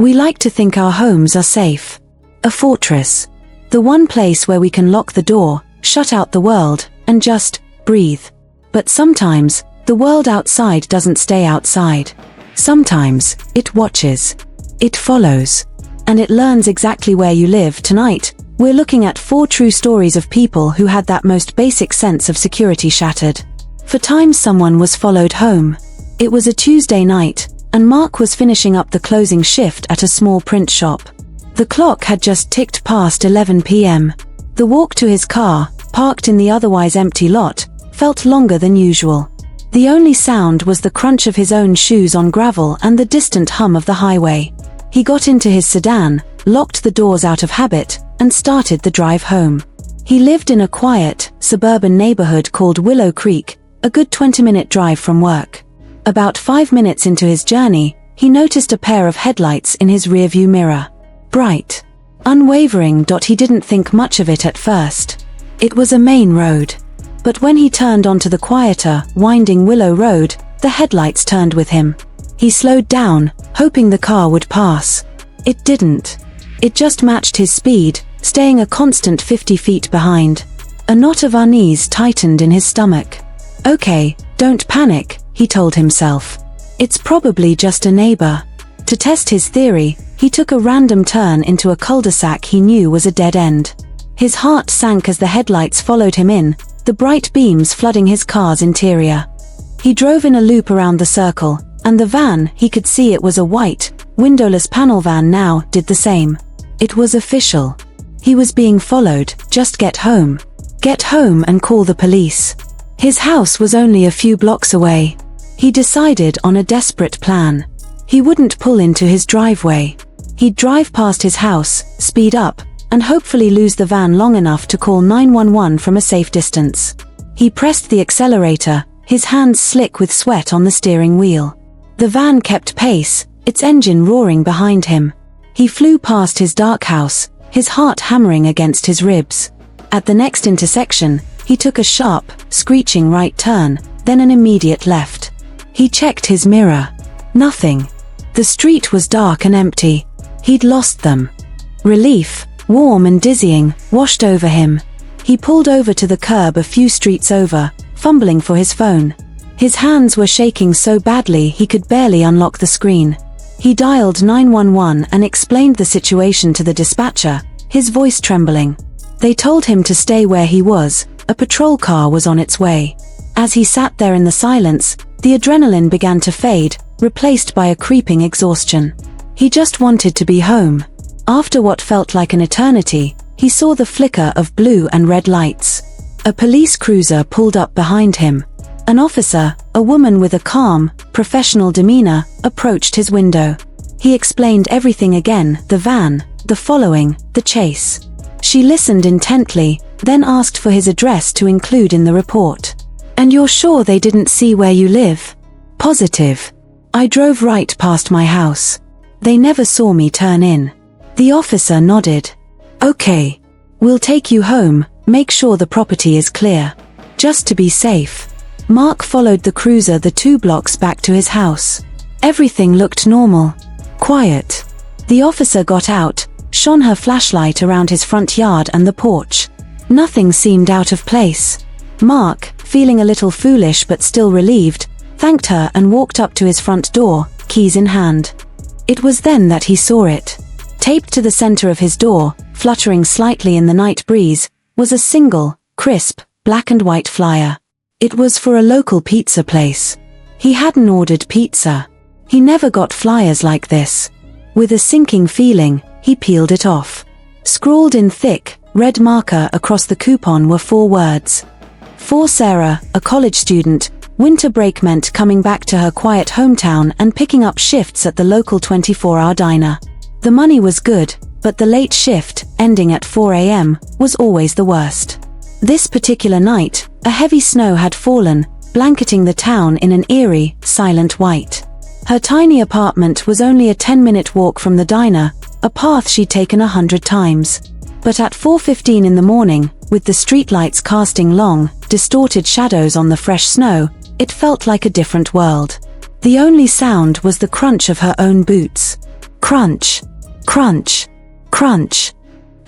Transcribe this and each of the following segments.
We like to think our homes are safe. A fortress. The one place where we can lock the door, shut out the world, and just breathe. But sometimes, the world outside doesn't stay outside. Sometimes, it watches. It follows. And it learns exactly where you live. Tonight, we're looking at 4 true stories of people who had that most basic sense of security shattered. For times someone was followed home. It was a Tuesday night, and Mark was finishing up the closing shift at a small print shop. The clock had just ticked past 11 p.m. The walk to his car, parked in the otherwise empty lot, felt longer than usual. The only sound was the crunch of his own shoes on gravel and the distant hum of the highway. He got into his sedan, locked the doors out of habit, and started the drive home. He lived in a quiet, suburban neighborhood called Willow Creek, a good 20-minute drive from work. About 5 minutes into his journey, he noticed a pair of headlights in his rearview mirror. Bright. Unwavering. He didn't think much of it at first. It was a main road. But when he turned onto the quieter, winding Willow Road, the headlights turned with him. He slowed down, hoping the car would pass. It didn't. It just matched his speed, staying a constant 50 feet behind. A knot of unease tightened in his stomach. Okay, don't panic, he told himself. It's probably just a neighbor. To test his theory, he took a random turn into a cul-de-sac he knew was a dead end. His heart sank as the headlights followed him in, the bright beams flooding his car's interior. He drove in a loop around the circle, and the van, he could see it was a white, windowless panel van now, did the same. It was official. He was being followed. Just get home. Get home and call the police. His house was only a few blocks away. He decided on a desperate plan. He wouldn't pull into his driveway. He'd drive past his house, speed up, and hopefully lose the van long enough to call 911 from a safe distance. He pressed the accelerator, his hands slick with sweat on the steering wheel. The van kept pace, its engine roaring behind him. He flew past his dark house, his heart hammering against his ribs. At the next intersection, he took a sharp, screeching right turn, then an immediate left. He checked his mirror. Nothing. The street was dark and empty. He'd lost them. Relief, warm and dizzying, washed over him. He pulled over to the curb a few streets over, fumbling for his phone. His hands were shaking so badly he could barely unlock the screen. He dialed 911 and explained the situation to the dispatcher, his voice trembling. They told him to stay where he was. A patrol car was on its way. As he sat there in the silence, the adrenaline began to fade, replaced by a creeping exhaustion. He just wanted to be home. After what felt like an eternity, he saw the flicker of blue and red lights. A police cruiser pulled up behind him. An officer, a woman with a calm, professional demeanor, approached his window. He explained everything again, the van, the following, the chase. She listened intently, then asked for his address to include in the report. And you're sure they didn't see where you live? Positive. I drove right past my house. They never saw me turn in. The officer nodded. Okay. We'll take you home, make sure the property is clear. Just to be safe. Mark followed the cruiser the 2 blocks back to his house. Everything looked normal. Quiet. The officer got out, shone her flashlight around his front yard and the porch. Nothing seemed out of place. Mark, feeling a little foolish but still relieved, thanked her and walked up to his front door, keys in hand. It was then that he saw it. Taped to the center of his door, fluttering slightly in the night breeze, was a single, crisp, black and white flyer. It was for a local pizza place. He hadn't ordered pizza. He never got flyers like this. With a sinking feeling, he peeled it off. Scrawled in thick, red marker across the coupon were 4 words. For Sarah, a college student, winter break meant coming back to her quiet hometown and picking up shifts at the local 24-hour diner. The money was good, but the late shift, ending at 4 a.m., was always the worst. This particular night, a heavy snow had fallen, blanketing the town in an eerie, silent white. Her tiny apartment was only a 10-minute walk from the diner, a path she'd taken 100 times. But at 4:15 in the morning, with the streetlights casting long, distorted shadows on the fresh snow, it felt like a different world. The only sound was the crunch of her own boots. Crunch, crunch, crunch.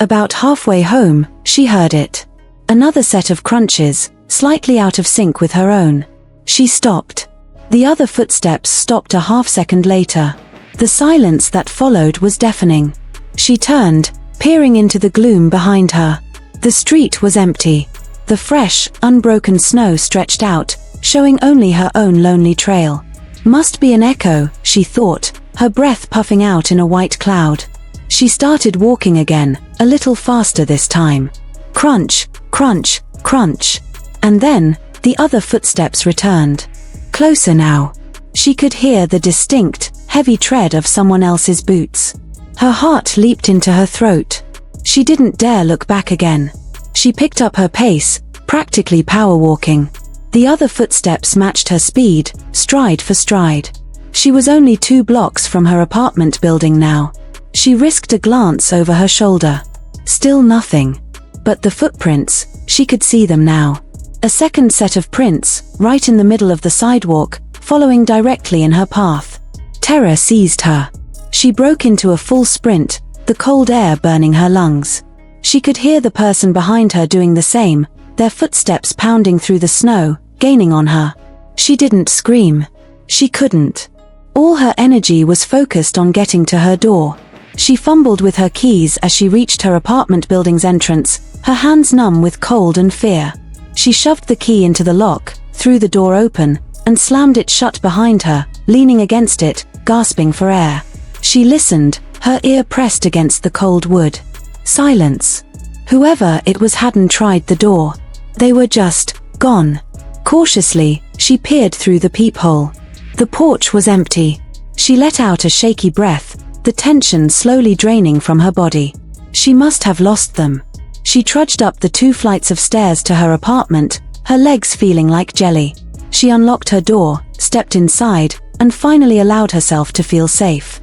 About halfway home, she heard it. Another set of crunches, slightly out of sync with her own. She stopped. The other footsteps stopped a half-second later. The silence that followed was deafening. She turned, peering into the gloom behind her. The street was empty. The fresh, unbroken snow stretched out, showing only her own lonely trail. Must be an echo, she thought, her breath puffing out in a white cloud. She started walking again, a little faster this time. Crunch, crunch, crunch. And then, the other footsteps returned. Closer now. She could hear the distinct, heavy tread of someone else's boots. Her heart leaped into her throat. She didn't dare look back again. She picked up her pace, practically power walking. The other footsteps matched her speed, stride for stride. She was only 2 blocks from her apartment building now. She risked a glance over her shoulder. Still nothing. But the footprints, she could see them now. A second set of prints, right in the middle of the sidewalk, following directly in her path. Terror seized her. She broke into a full sprint, the cold air burning her lungs. She could hear the person behind her doing the same, their footsteps pounding through the snow, gaining on her. She didn't scream. She couldn't. All her energy was focused on getting to her door. She fumbled with her keys as she reached her apartment building's entrance, her hands numb with cold and fear. She shoved the key into the lock, threw the door open, and slammed it shut behind her, leaning against it, gasping for air. She listened, her ear pressed against the cold wood. Silence. Whoever it was hadn't tried the door. They were just gone. Cautiously, she peered through the peephole. The porch was empty. She let out a shaky breath, the tension slowly draining from her body. She must have lost them. She trudged up the 2 flights of stairs to her apartment, her legs feeling like jelly. She unlocked her door, stepped inside, and finally allowed herself to feel safe.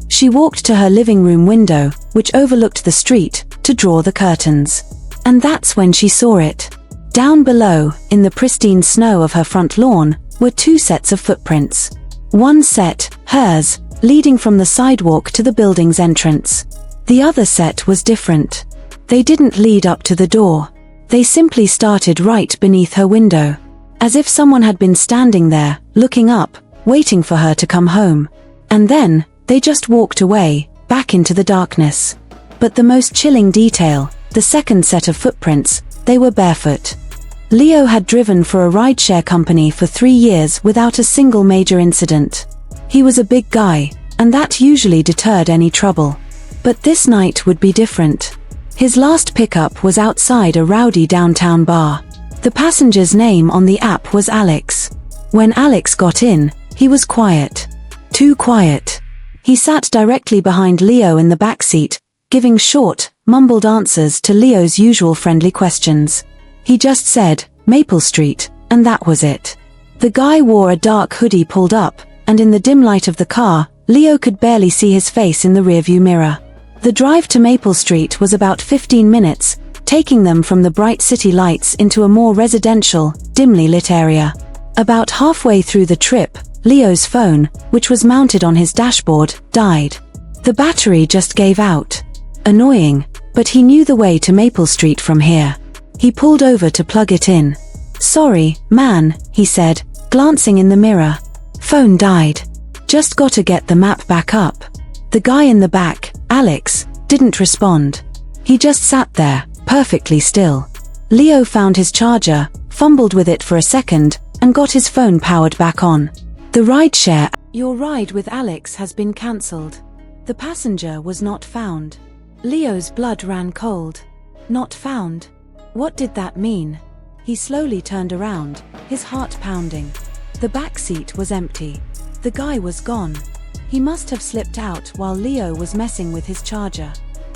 She walked to her living room window, which overlooked the street, to draw the curtains. And that's when she saw it. Down below, in the pristine snow of her front lawn, were 2 sets of footprints. One set, hers, leading from the sidewalk to the building's entrance. The other set was different. They didn't lead up to the door. They simply started right beneath her window. As if someone had been standing there, looking up, waiting for her to come home. And then, they just walked away, back into the darkness. But the most chilling detail, the second set of footprints, they were barefoot. Leo had driven for a rideshare company for 3 years without a single major incident. He was a big guy, and that usually deterred any trouble. But this night would be different. His last pickup was outside a rowdy downtown bar. The passenger's name on the app was Alex. When Alex got in, he was quiet. Too quiet. He sat directly behind Leo in the backseat, giving short, mumbled answers to Leo's usual friendly questions. He just said, Maple Street, and that was it. The guy wore a dark hoodie pulled up, and in the dim light of the car, Leo could barely see his face in the rearview mirror. The drive to Maple Street was about 15 minutes, taking them from the bright city lights into a more residential, dimly lit area. About halfway through the trip, Leo's phone, which was mounted on his dashboard, died. The battery just gave out. Annoying, but he knew the way to Maple Street from here. He pulled over to plug it in. Sorry, man, he said, glancing in the mirror. Phone died. Just gotta get the map back up. The guy in the back, Alex, didn't respond. He just sat there, perfectly still. Leo found his charger, fumbled with it for a second, and got his phone powered back on. The rideshare. Your ride with Alex has been cancelled. The passenger was not found. Leo's blood ran cold. Not found. What did that mean? He slowly turned around, his heart pounding. The back seat was empty. The guy was gone. He must have slipped out while Leo was messing with his charger.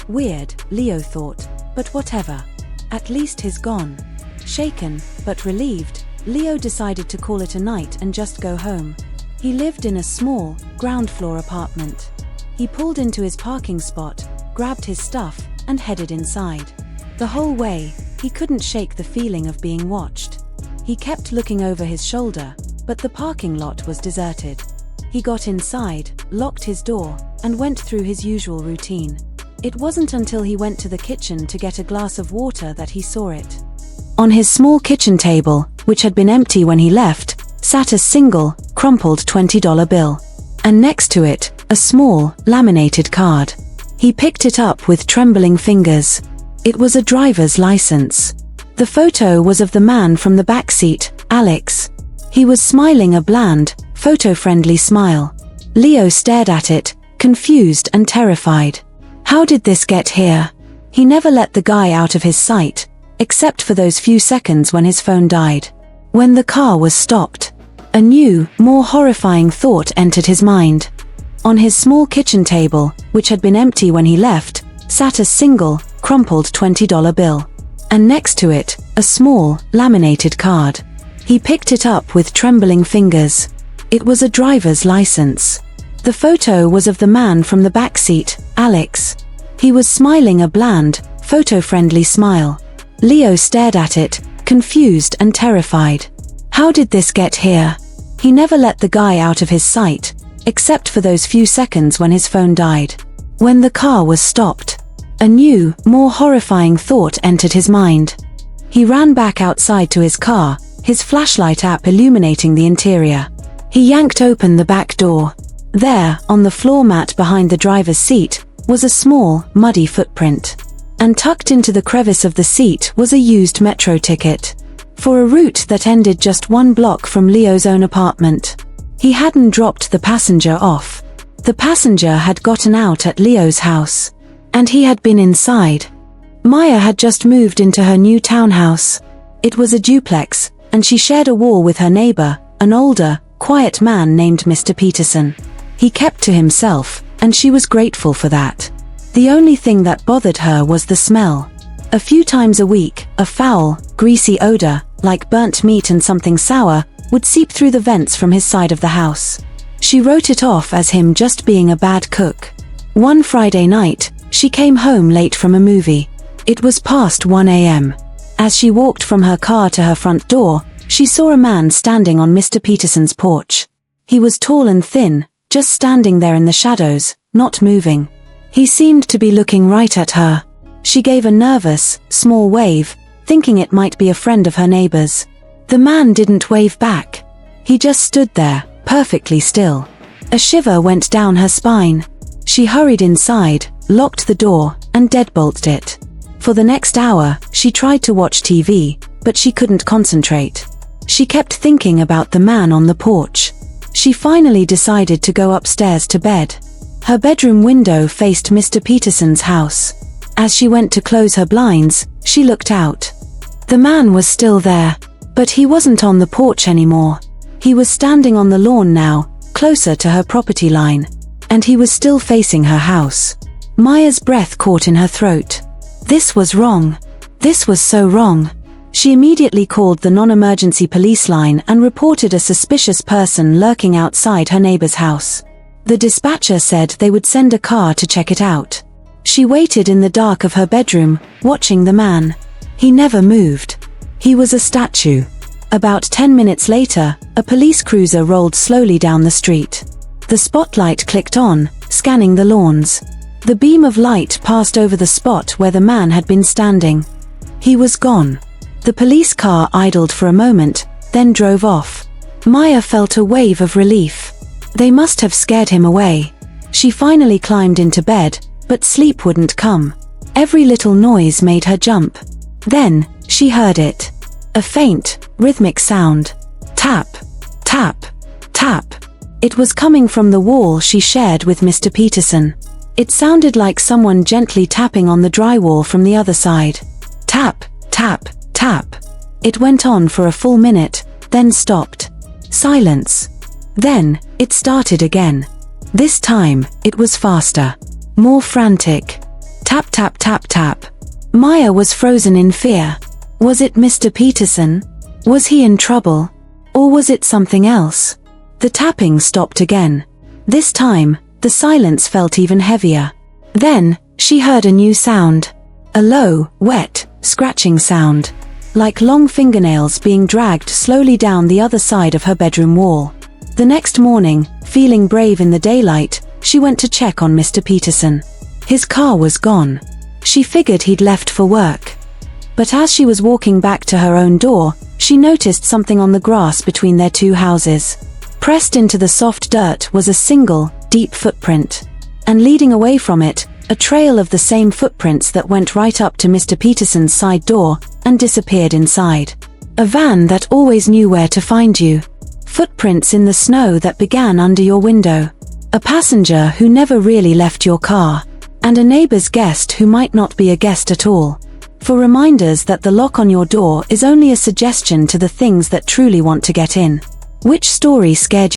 Weird, Leo thought, but whatever. At least he's gone. Shaken, but relieved, Leo decided to call it a night and just go home. He lived in a small, ground-floor apartment. He pulled into his parking spot, grabbed his stuff, and headed inside. The whole way, he couldn't shake the feeling of being watched. He kept looking over his shoulder, but the parking lot was deserted. He got inside, locked his door, and went through his usual routine. It wasn't until he went to the kitchen to get a glass of water that he saw it. On his small kitchen table, which had been empty when he left, sat a single, crumpled $20 bill. And next to it, a small, laminated card. He picked it up with trembling fingers. It was a driver's license. The photo was of the man from the back seat, Alex. He was smiling a bland, photo-friendly smile. Leo stared at it, confused and terrified. How did this get here? He never let the guy out of his sight, except for those few seconds when his phone died. When the car was stopped, a new, more horrifying thought entered his mind. On his small kitchen table, which had been empty when he left, sat a single, crumpled $20 bill. And next to it, a small, laminated card. He picked it up with trembling fingers. It was a driver's license. The photo was of the man from the back seat, Alex. He was smiling a bland, photo-friendly smile. Leo stared at it, confused and terrified. How did this get here? He never let the guy out of his sight, except for those few seconds when his phone died. When the car was stopped, a new, more horrifying thought entered his mind. He ran back outside to his car, his flashlight app illuminating the interior. He yanked open the back door. There, on the floor mat behind the driver's seat, was a small, muddy footprint. And tucked into the crevice of the seat was a used metro ticket. For a route that ended just 1 block from Leo's own apartment. He hadn't dropped the passenger off. The passenger had gotten out at Leo's house. And he had been inside. Maya had just moved into her new townhouse. It was a duplex, and she shared a wall with her neighbor, an older, quiet man named Mr. Peterson. He kept to himself, and she was grateful for that. The only thing that bothered her was the smell. A few times a week, a foul, greasy odor, like burnt meat and something sour, would seep through the vents from his side of the house. She wrote it off as him just being a bad cook. One Friday night, she came home late from a movie. It was past 1 a.m. As she walked from her car to her front door, she saw a man standing on Mr. Peterson's porch. He was tall and thin, just standing there in the shadows, not moving. He seemed to be looking right at her. She gave a nervous, small wave, thinking it might be a friend of her neighbor's. The man didn't wave back. He just stood there, perfectly still. A shiver went down her spine. She hurried inside, locked the door, and deadbolted it. For the next hour, she tried to watch TV, but she couldn't concentrate. She kept thinking about the man on the porch. She finally decided to go upstairs to bed. Her bedroom window faced Mr. Peterson's house. As she went to close her blinds, she looked out. The man was still there, but he wasn't on the porch anymore. He was standing on the lawn now, closer to her property line. And he was still facing her house. Maya's breath caught in her throat. This was wrong. This was so wrong. She immediately called the non-emergency police line and reported a suspicious person lurking outside her neighbor's house. The dispatcher said they would send a car to check it out. She waited in the dark of her bedroom, watching the man. He never moved. He was a statue. About 10 minutes later, a police cruiser rolled slowly down the street. The spotlight clicked on, scanning the lawns. The beam of light passed over the spot where the man had been standing. He was gone. The police car idled for a moment, then drove off. Maya felt a wave of relief. They must have scared him away. She finally climbed into bed, but sleep wouldn't come. Every little noise made her jump. Then, she heard it. A faint, rhythmic sound. Tap, tap, tap. It was coming from the wall she shared with Mr. Peterson. It sounded like someone gently tapping on the drywall from the other side. Tap, tap, tap. It went on for a full minute, then stopped. Silence. Then, it started again. This time, it was faster. More frantic. Tap, tap, tap, tap. Maya was frozen in fear. Was it Mr. Peterson? Was he in trouble? Or was it something else? The tapping stopped again. This time, the silence felt even heavier. Then, she heard a new sound. A low, wet, scratching sound. Like long fingernails being dragged slowly down the other side of her bedroom wall. The next morning, feeling brave in the daylight, she went to check on Mr. Peterson. His car was gone. She figured he'd left for work. But as she was walking back to her own door, she noticed something on the grass between their two houses. Pressed into the soft dirt was a single, deep footprint. And leading away from it, a trail of the same footprints that went right up to Mr. Peterson's side door and disappeared inside. A van that always knew where to find you. Footprints in the snow that began under your window. A passenger who never really left your car. And a neighbor's guest who might not be a guest at all. For reminders that the lock on your door is only a suggestion to the things that truly want to get in. Which story scared you?